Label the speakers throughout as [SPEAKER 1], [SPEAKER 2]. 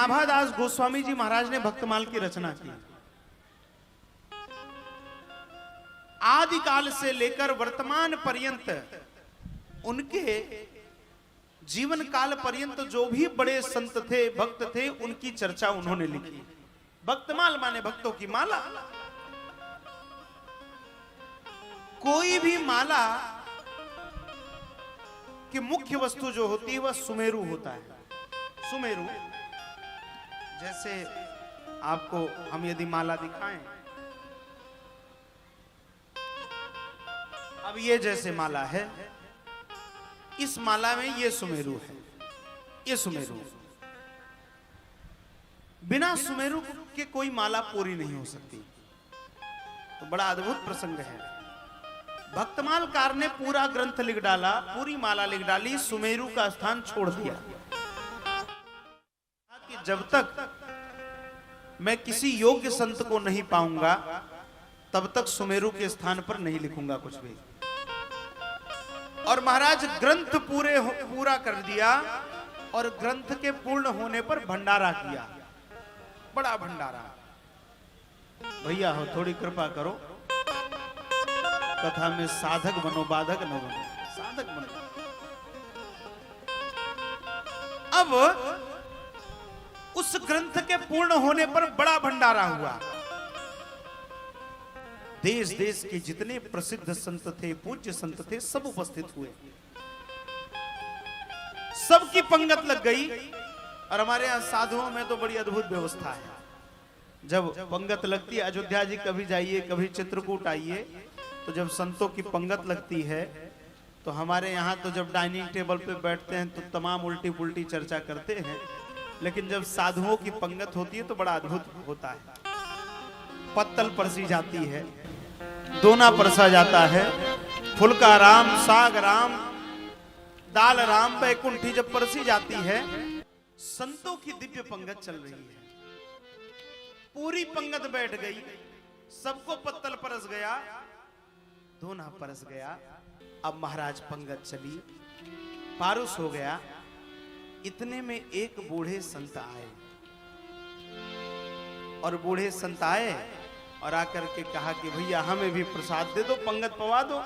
[SPEAKER 1] नाभादास गोस्वामी जी महाराज ने भक्तमाल की रचना की। आदि काल से लेकर वर्तमान पर्यंत उनके जीवन काल पर्यंत जो भी बड़े संत थे, भक्त थे, उनकी चर्चा उन्होंने लिखी। भक्तमाल माने भक्तों की माला। कोई भी माला की मुख्य वस्तु जो होती है वह सुमेरु होता है। सुमेरु, जैसे आपको हम यदि माला दिखाएं, अब ये जैसे माला है, इस माला में ये सुमेरु है, ये सुमेरु। बिना सुमेरु के कोई माला पूरी नहीं हो सकती। तो बड़ा अद्भुत प्रसंग है। भक्तमालकार ने पूरा ग्रंथ लिख डाला, पूरी माला लिख डाली, सुमेरु का स्थान छोड़ दिया कि जब तक मैं किसी योग्य संत को नहीं पाऊंगा तब तक सुमेरु के स्थान पर नहीं लिखूंगा कुछ भी। और महाराज ग्रंथ पूरा कर दिया और ग्रंथ के पूर्ण होने पर भंडारा किया, बड़ा भंडारा। भैया हो थोड़ी कृपा करो, कथा में साधक बनो, बाधक न बनो, साधक बनो। अब उस ग्रंथ के पूर्ण होने पर बड़ा भंडारा हुआ। देश देश के जितने प्रसिद्ध संत थे, पूज्य संत थे, सब उपस्थित हुए। सबकी पंगत लग गई। और हमारे यहां साधुओं में तो बड़ी अद्भुत व्यवस्था है। जब पंगत लगती है, अयोध्या जी कभी जाइए, कभी चित्रकूट आइए, तो जब संतों की पंगत लगती है तो हमारे यहाँ तो जब डाइनिंग टेबल पे बैठते हैं तो तमाम उल्टी पुल्टी चर्चा करते हैं, लेकिन जब साधुओं की पंगत होती है तो बड़ा अद्भुत होता है। पत्तल परसी जाती है, दोना परसा जाता है, फुलका राम, साग राम, दाल राम, बैकुंठी जब परसी जाती है, संतों की दिव्य पंगत चल रही है। पूरी पंगत बैठ गई, सबको पत्तल परस गया, दोना परस गया। अब महाराज पंगत चली, पारुस हो गया। इतने में एक बूढ़े संत आए, और बूढ़े संत आए और आकर के कहा कि भैया हमें भी प्रसाद दे दो, पंगत पवा दो।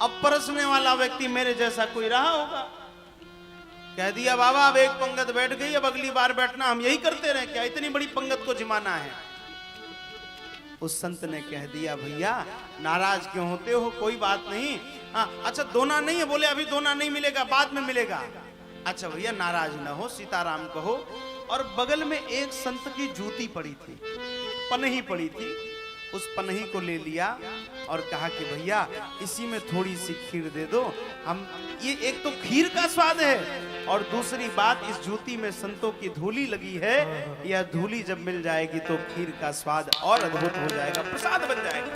[SPEAKER 1] अब परसने वाला व्यक्ति मेरे जैसा कोई रहा होगा, कह दिया बाबा अब एक पंगत बैठ गई, अब अगली बार बैठना हम यही करते रहे क्या, इतनी बड़ी पंगत को जिमाना है। उस संत ने कह दिया भैया नाराज क्यों होते हो, कोई बात नहीं। हाँ अच्छा दोना नहीं है, बोले अभी दोना नहीं मिलेगा, बाद में मिलेगा। अच्छा भैया नाराज ना हो, सीताराम कहो। और बगल में एक संत की जूती पड़ी थी, पनही पड़ी थी, उस पनही को ले लिया और कहा कि भैया इसी में थोड़ी सी खीर दे दो। हम ये एक तो खीर का स्वाद है और दूसरी बात इस जूती में संतों की धूली लगी है, यह धूली जब मिल जाएगी तो खीर का स्वाद और अद्भुत हो जाएगा, प्रसाद बन जाएगा।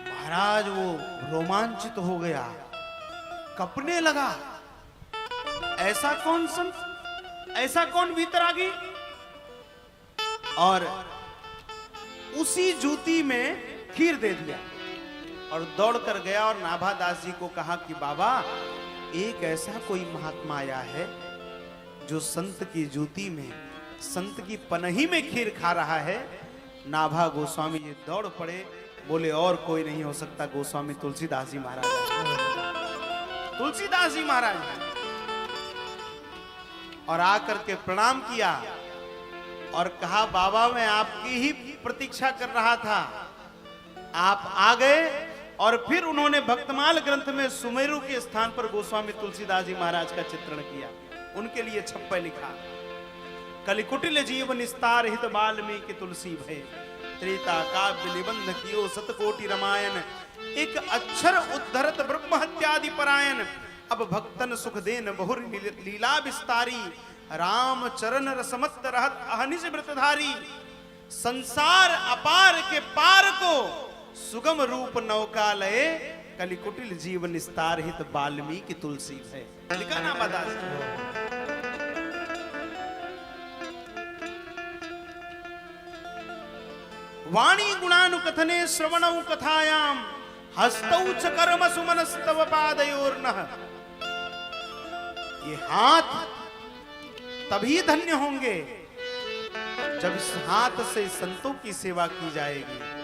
[SPEAKER 1] महाराज वो रोमांचित हो गया, कपने लगा। ऐसा कौन संत, ऐसा कौन वीतरागी। और उसी जूती में खीर दे दिया और दौड़ कर गया और नाभादास जी को कहा कि बाबा एक ऐसा कोई महात्मा आया है जो संत की जूती में, संत की पनही में खीर खा रहा है। नाभा गोस्वामी जी दौड़ पड़े, बोले और कोई नहीं हो सकता, गोस्वामी तुलसीदास जी महाराज, तुलसीदास जी महाराज। और आकर के प्रणाम किया और कहा बाबा मैं आपकी ही प्रतीक्षा कर रहा था, आप आ गए। और फिर उन्होंने भक्तमाल ग्रंथ में सुमेरु के स्थान पर गोस्वामी तुलसीदास जी महाराज का चित्रण किया, उनके लिए छप्पे लिखा। कलिकुटिल जीव निस्तार हित वाल्मीकि तुलसी भय, त्रेता काव्य निबंध कियो सतकोटि रामायण, एक अक्षर उद्धरत ब्रह्म हत्यादि परायण, अब भक्तन सुख देन बहुर लीला विस्तारी, राम चरण रसमत रहत अहनिज व्रतधारी, संसार अपार के पार को सुगम रूप नौका लय, कलिकुटिल जीव निस्तार हित वाल्मीकि तुलसी है। लिखा ना बदास। वाणी गुणानुकथने श्रवणौ कथायाम, हस्तौच कर्म सुमनस्तव पादयोर्नः। ये हाथ तभी धन्य होंगे जब इस हाथ से संतों की सेवा की जाएगी।